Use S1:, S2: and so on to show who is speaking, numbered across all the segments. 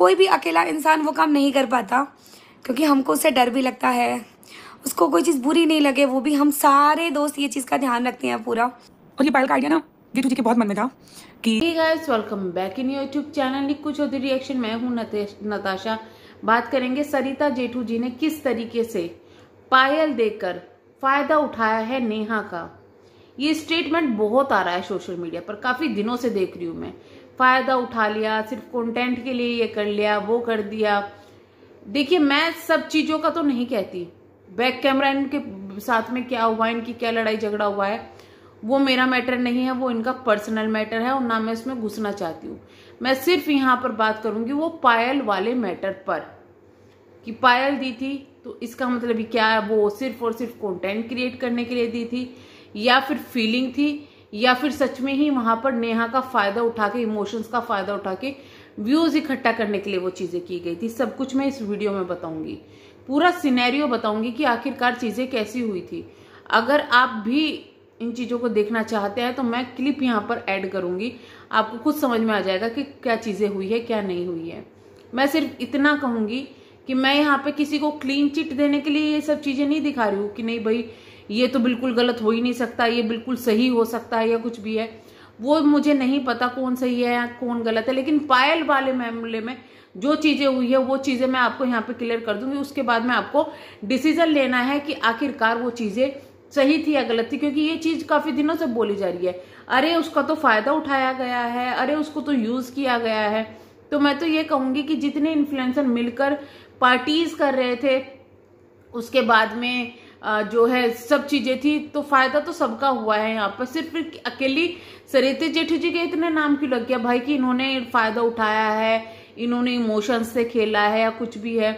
S1: कोई भी अकेला इंसान वो काम नहीं कर पाता, क्योंकि हमको उससे डर भी लगता है, उसको कोई चीज़ बुरी नहीं लगे, वो भी हम सारे दोस्त ये चीज़ का ध्यान रखते हैं पूरा।
S2: और ये पायल का आइडिया ना जेठू जी के बहुत मन में था कि
S3: hey guys, welcome back in YouTube channel Nikku Chaudhary reaction. मैं हूं नताशा। बात करेंगे सरिता जेठू जी ने किस तरीके से पायल देकर फायदा उठाया है नेहा का। ये स्टेटमेंट बहुत आ रहा है सोशल मीडिया पर, काफी दिनों से देख रही हूं मैं। फायदा उठा लिया, सिर्फ कंटेंट के लिए ये कर लिया, वो कर दिया। देखिए, मैं सब चीजों का तो नहीं कहती, बैक कैमरा इनके साथ में क्या हुआ, इनकी क्या लड़ाई झगड़ा हुआ है, वो मेरा मैटर नहीं है, वो इनका पर्सनल मैटर है और ना मैं इसमें घुसना चाहती हूँ। मैं सिर्फ यहाँ पर बात करूंगी वो पायल वाले मैटर पर, कि पायल दी थी तो इसका मतलब ही क्या है, वो सिर्फ और सिर्फ कंटेंट क्रिएट करने के लिए दी थी, या फिर फीलिंग थी, या फिर सच में ही वहां पर नेहा का फायदा उठा के, इमोशंस का फायदा उठा के व्यूज इकट्ठा करने के लिए वो चीजें की गई थी। सब कुछ मैं इस वीडियो में बताऊंगी, पूरा सिनेरियो बताऊंगी कि आखिरकार चीजें कैसी हुई थी। अगर आप भी इन चीजों को देखना चाहते हैं तो मैं क्लिप यहाँ पर ऐड करूंगी, आपको खुद समझ में आ जाएगा कि क्या चीजें हुई है क्या नहीं हुई है। मैं सिर्फ इतना कहूंगी कि मैं यहाँ पे किसी को क्लीन चिट देने के लिए ये सब चीजें नहीं दिखा रही हूँ कि नहीं भाई ये तो बिल्कुल गलत हो ही नहीं सकता, ये बिल्कुल सही हो सकता है या कुछ भी है। वो मुझे नहीं पता कौन सही है या कौन गलत है, लेकिन पायल वाले मामले में जो चीजें हुई है वो चीजें मैं आपको यहाँ पे क्लियर कर दूंगी। उसके बाद में आपको डिसीजन लेना है कि आखिरकार वो चीजें सही थी या गलत थी, क्योंकि ये चीज काफी दिनों से बोली जा रही है, अरे उसका तो फायदा उठाया गया है, अरे उसको तो यूज किया गया है। तो मैं तो ये कहूंगी कि जितने इन्फ्लुएंसर मिलकर पार्टीज कर रहे थे, उसके बाद में जो है सब चीजें थी, तो फायदा तो सबका हुआ है। यहाँ पर सिर्फ अकेली सरिता जेठू जी के इतने नाम क्यों लग गया भाई कि इन्होंने फायदा उठाया है, इन्होंने इमोशंस से खेला है या कुछ भी है।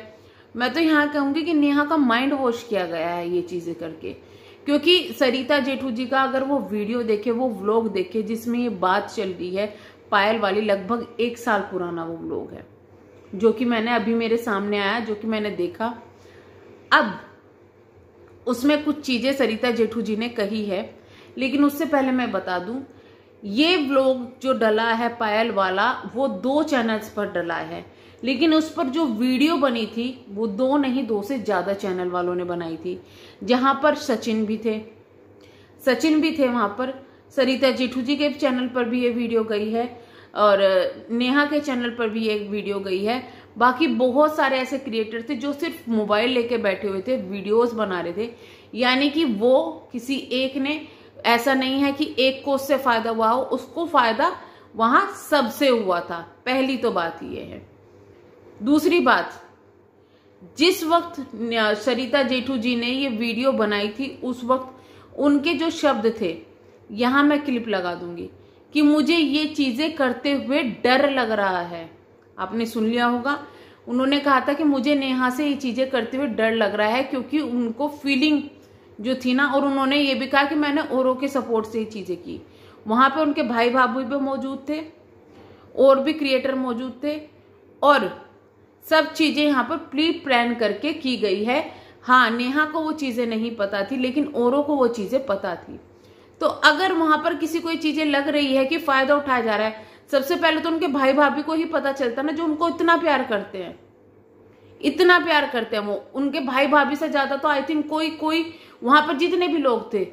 S3: मैं तो यहाँ कहूंगी कि नेहा का माइंड वॉश किया गया है ये चीजें करके, क्योंकि सरिता जेठू जी का अगर वो वीडियो देखे, वो व्लॉग देखे जिसमें ये बात चल रही है पायल वाली, लगभग 1 साल पुराना वो व्लॉग है जो कि मैंने अभी मेरे सामने आया, जो कि मैंने देखा। अब उसमें कुछ चीजें सरिता जेठू जी ने कही है, लेकिन उससे पहले मैं बता दूं, ये व्लॉग जो डला है पायल वाला वो 2 चैनल्स पर डला है, लेकिन उस पर जो वीडियो बनी थी वो 2 नहीं 2 से ज्यादा चैनल वालों ने बनाई थी, जहां पर सचिन भी थे वहां पर। सरिता जेठू जी के चैनल पर भी ये वीडियो गई है और नेहा के चैनल पर भी एक वीडियो गई है। बाकी बहुत सारे ऐसे क्रिएटर थे जो सिर्फ मोबाइल लेके बैठे हुए थे, वीडियोस बना रहे थे। यानी कि वो किसी एक ने, ऐसा नहीं है कि एक को उससे फायदा हुआ हो, उसको फायदा वहां सबसे हुआ था। पहली तो बात ये है। दूसरी बात, जिस वक्त सरिता जेठू जी ने ये वीडियो बनाई थी उस वक्त उनके जो शब्द थे, यहां मैं क्लिप लगा दूंगी, कि मुझे ये चीजें करते हुए डर लग रहा है। आपने सुन लिया होगा, उन्होंने कहा था कि मुझे नेहा से ये चीजें करते हुए डर लग रहा है, क्योंकि उनको फीलिंग जो थी ना, और उन्होंने ये भी कहा कि मैंने औरों के सपोर्ट से ये चीजें की। वहां पे उनके भाई भाभी भी मौजूद थे, और भी क्रिएटर मौजूद थे, और सब चीजें यहाँ पर प्री प्लान करके की गई है। हाँ, नेहा को वो चीजें नहीं पता थी, लेकिन औरों को वो चीजें पता थी। तो अगर वहां पर किसी को ये चीजें लग रही है कि फायदा उठाया जा रहा है, सबसे पहले तो उनके भाई भाभी को ही पता चलता ना, जो उनको इतना प्यार करते हैं, इतना प्यार करते हैं। वो उनके भाई भाभी से ज्यादा तो आई थिंक कोई वहां पर जितने भी लोग थे,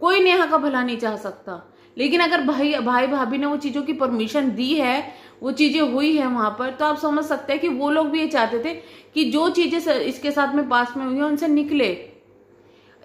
S3: कोई नेहा का भला नहीं चाह सकता। लेकिन अगर भाई भाभी ने वो चीजों की परमिशन दी है, वो चीजें हुई है वहां पर, तो आप समझ सकते हैं कि वो लोग भी ये चाहते थे कि जो चीजें इसके साथ में पास में हुई है उनसे निकले।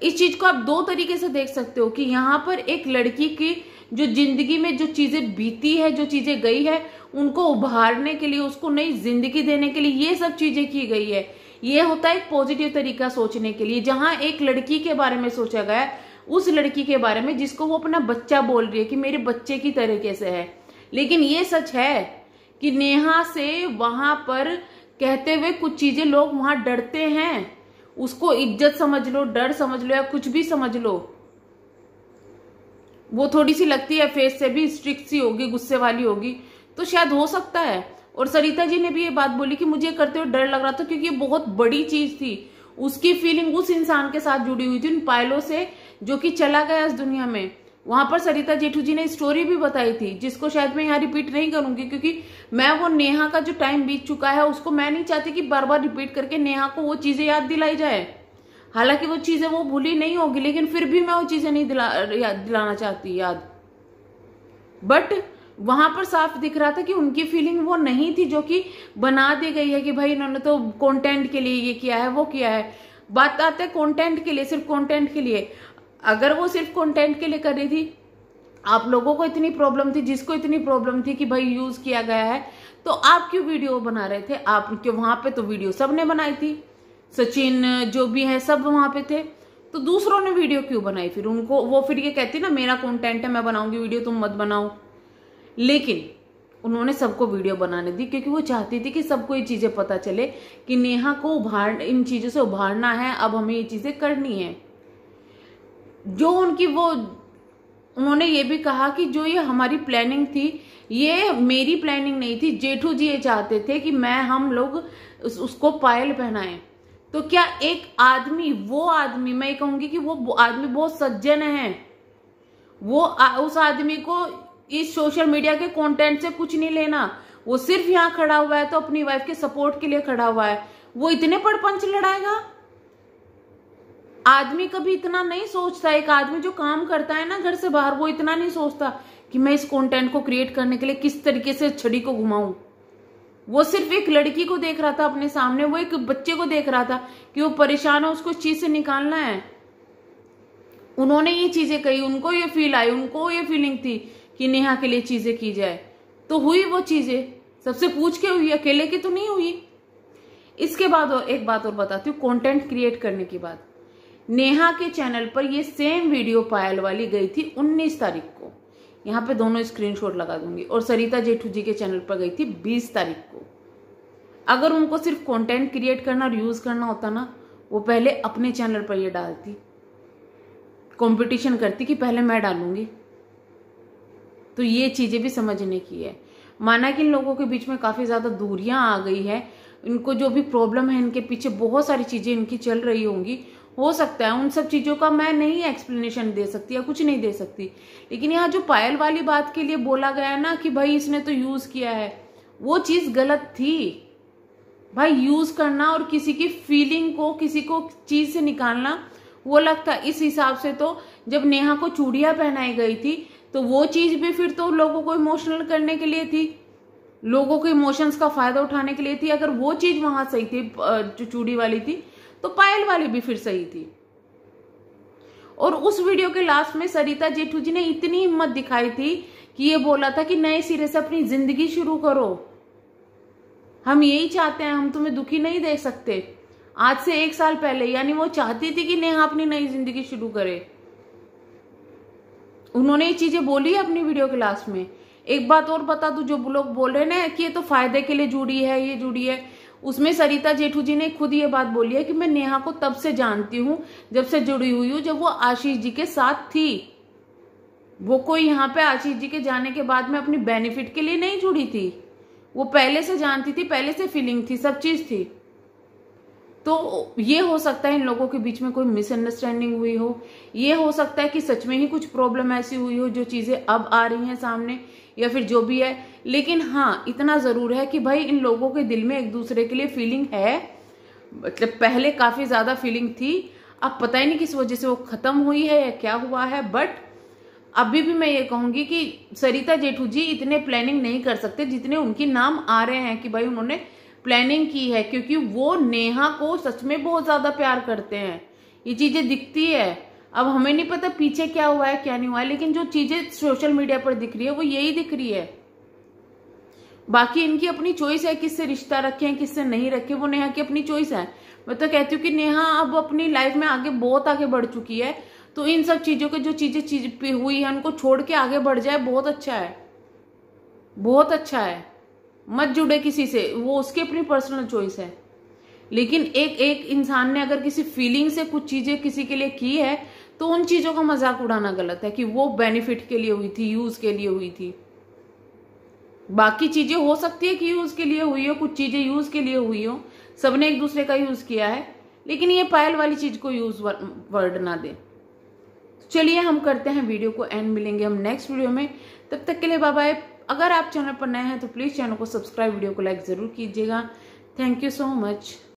S3: इस चीज को आप 2 तरीके से देख सकते हो कि यहाँ पर एक लड़की की जो जिंदगी में जो चीजें बीती है, जो चीजें गई है, उनको उभारने के लिए, उसको नई जिंदगी देने के लिए ये सब चीजें की गई है। ये होता है एक पॉजिटिव तरीका सोचने के लिए, जहां एक लड़की के बारे में सोचा गया, उस लड़की के बारे में जिसको वो अपना बच्चा बोल रही है कि मेरे बच्चे की तरीके से है। लेकिन ये सच है कि नेहा से वहां पर कहते हुए कुछ चीजें लोग वहां डरते हैं। उसको इज्जत समझ लो, डर समझ लो, या कुछ भी समझ लो, वो थोड़ी सी लगती है फेस से भी स्ट्रिक्ट सी होगी, गुस्से वाली होगी, तो शायद हो सकता है। और सरिता जी ने भी ये बात बोली कि मुझे करते हुए डर लग रहा था, क्योंकि ये बहुत बड़ी चीज थी। उसकी फीलिंग उस इंसान के साथ जुड़ी हुई थी, उन पायलों से, जो कि चला गया इस दुनिया में। वहां पर सरिता जेठू जी ने स्टोरी भी बताई थी, जिसको शायद मैं यहाँ रिपीट नहीं करूंगी, क्योंकि मैं वो नेहा का जो टाइम बीत चुका है उसको मैं नहीं चाहती कि बार बार रिपीट करके नेहा को वो चीजें याद दिलाई जाए। हालांकि वो चीजें वो भूली नहीं होगी, लेकिन फिर भी मैं वो चीजें नहीं दिलाना चाहती याद। बट वहां पर साफ दिख रहा था कि उनकी फीलिंग वो नहीं थी जो कि बना दी गई है कि भाई इन्होंने तो कंटेंट के लिए ये किया है वो किया है। बात आते हैं कंटेंट के लिए, सिर्फ कंटेंट के लिए। अगर वो सिर्फ कंटेंट के लिए कर रही थी, आप लोगों को इतनी प्रॉब्लम थी, जिसको इतनी प्रॉब्लम थी कि भाई यूज किया गया है, तो आप क्यों वीडियो बना रहे थे? आप क्यों? वहां पे तो वीडियो सबने बनाई थी, सचिन जो भी है सब वहां पे थे, तो दूसरों ने वीडियो क्यों बनाई? फिर उनको वो फिर ये कहती ना मेरा कंटेंट है मैं बनाऊंगी वीडियो, तुम मत बनाओ। लेकिन उन्होंने सबको वीडियो बनाने दी, क्योंकि वो चाहती थी कि सबको ये चीजें पता चले कि नेहा को इन चीजों से उभारना है, अब हमें ये चीजें करनी है। जो उनकी वो उन्होंने ये भी कहा कि जो ये हमारी प्लानिंग थी, ये मेरी प्लानिंग नहीं थी, जेठू जी ये चाहते थे कि हम लोग उसको पायल पहनाएं। तो क्या एक आदमी, वो आदमी, मैं ये कहूंगी कि वो आदमी बहुत सज्जन है, वो उस आदमी को इस सोशल मीडिया के कंटेंट से कुछ नहीं लेना, वो सिर्फ यहाँ खड़ा हुआ है तो अपनी वाइफ के सपोर्ट के लिए खड़ा हुआ है। वो इतने पड़पंच लड़ाएगा? आदमी कभी इतना नहीं सोचता, एक आदमी जो काम करता है ना घर से बाहर, वो इतना नहीं सोचता कि मैं इस कंटेंट को क्रिएट करने के लिए किस तरीके से छड़ी को घुमाऊं। वो सिर्फ एक लड़की को देख रहा था अपने सामने, वो एक बच्चे को देख रहा था कि वो परेशान है, उसको इस चीज से निकालना है। उन्होंने ये चीजें कही, उनको ये फील आई, उनको ये फीलिंग थी कि नेहा के लिए चीजें की जाए, तो हुई वो चीजें। सबसे पूछ के हुई, अकेले की तो नहीं हुई। इसके बाद एक बात और बताती हूँ, कंटेंट क्रिएट करने की बात। नेहा के चैनल पर ये सेम वीडियो पायल वाली गई थी 19 तारीख को, यहाँ पे दोनों स्क्रीनशॉट लगा दूंगी, और सरिता जेठू जी के चैनल पर गई थी 20 तारीख को। अगर उनको सिर्फ कंटेंट क्रिएट करना और यूज करना होता ना, वो पहले अपने चैनल पर ये डालती, कंपटीशन करती कि पहले मैं डालूंगी। तो ये चीजें भी समझने की है। माना कि इन लोगों के बीच में काफी ज्यादा दूरियां आ गई है, इनको जो भी प्रॉब्लम है, इनके पीछे बहुत सारी चीजें इनकी चल रही होंगी, हो सकता है उन सब चीजों का मैं नहीं एक्सप्लेनेशन दे सकती या कुछ नहीं दे सकती। लेकिन यहाँ जो पायल वाली बात के लिए बोला गया है ना कि भाई इसने तो यूज किया है, वो चीज गलत थी। भाई यूज करना और किसी की फीलिंग को, किसी को चीज से निकालना, वो लगता है। इस हिसाब से तो जब नेहा को चूड़ियां पहनाई गई थी, तो वो चीज भी फिर तो लोगों को इमोशनल करने के लिए थी, लोगों के इमोशंस का फायदा उठाने के लिए थी। अगर वो चीज वहां सही थी, जो चूड़ी वाली थी, तो पायल वाली भी फिर सही थी। और उस वीडियो के लास्ट में सरिता जेठू जी ने इतनी हिम्मत दिखाई थी कि ये बोला था कि नए सिरे से अपनी जिंदगी शुरू करो, हम यही चाहते हैं, हम तुम्हें दुखी नहीं देख सकते। आज से 1 साल पहले, यानी वो चाहती थी कि नेहा अपनी नई जिंदगी शुरू करे। उन्होंने ये चीजें बोली है अपनी वीडियो के लास्ट में। एक बात और बता दूं, जो लोग बोल रहे ना कि ये तो फायदे के लिए जुड़ी है, ये जुड़ी है, उसमें सरिता जेठू जी ने खुद ये बात बोली है कि मैं नेहा को तब से जानती हूं, जब से जुड़ी हुई हूं, जब वो आशीष जी के साथ थी। वो कोई यहाँ पे आशीष जी के जाने के बाद में अपनी बेनिफिट के लिए नहीं जुड़ी थी, वो पहले से जानती थी, पहले से फीलिंग थी, सब चीज थी। तो ये हो सकता है इन लोगों के बीच में कोई मिसअंडरस्टैंडिंग हुई हो, ये हो सकता है कि सच में ही कुछ प्रॉब्लम ऐसी हुई हो जो चीजें अब आ रही हैं सामने, या फिर जो भी है। लेकिन हाँ, इतना जरूर है कि भाई इन लोगों के दिल में एक दूसरे के लिए फीलिंग है, मतलब पहले काफी ज्यादा फीलिंग थी, अब पता ही नहीं किस वजह से वो खत्म हुई है या क्या हुआ है। बट अभी भी मैं ये कहूंगी कि सरिता जेठू जी इतने प्लानिंग नहीं कर सकते जितने उनके नाम आ रहे हैं कि भाई उन्होंने प्लानिंग की है, क्योंकि वो नेहा को सच में बहुत ज्यादा प्यार करते हैं। ये चीजें दिखती है। अब हमें नहीं पता पीछे क्या हुआ है क्या नहीं हुआ है, लेकिन जो चीजें सोशल मीडिया पर दिख रही है वो यही दिख रही है। बाकी इनकी अपनी चॉइस है किससे रिश्ता रखें किससे नहीं रखें, वो नेहा की अपनी चॉइस है। मैं तो कहती हूँ कि नेहा अब अपनी लाइफ में आगे बहुत आगे बढ़ चुकी है, तो इन सब चीजों के जो चीजें हुई है उनको छोड़ के आगे बढ़ जाए, बहुत अच्छा है, बहुत अच्छा है। मत जुड़े किसी से, वो उसकी अपनी पर्सनल चॉइस है। लेकिन एक इंसान ने अगर किसी फीलिंग से कुछ चीजें किसी के लिए की है, तो उन चीजों का मजाक उड़ाना गलत है कि वो बेनिफिट के लिए हुई थी, यूज के लिए हुई थी। बाकी चीजें हो सकती है कि यूज के लिए हुई हो, कुछ चीजें यूज के लिए हुई हो, सबने एक दूसरे का यूज किया है, लेकिन ये पायल वाली चीज को यूज वर्ड ना दे। चलिए हम करते हैं वीडियो को एंड, मिलेंगे हम नेक्स्ट वीडियो में। तब तक के लिए बाय बाय। अगर आप चैनल पर नए हैं तो प्लीज़ चैनल को सब्सक्राइब, वीडियो को लाइक ज़रूर कीजिएगा। Thank you so much.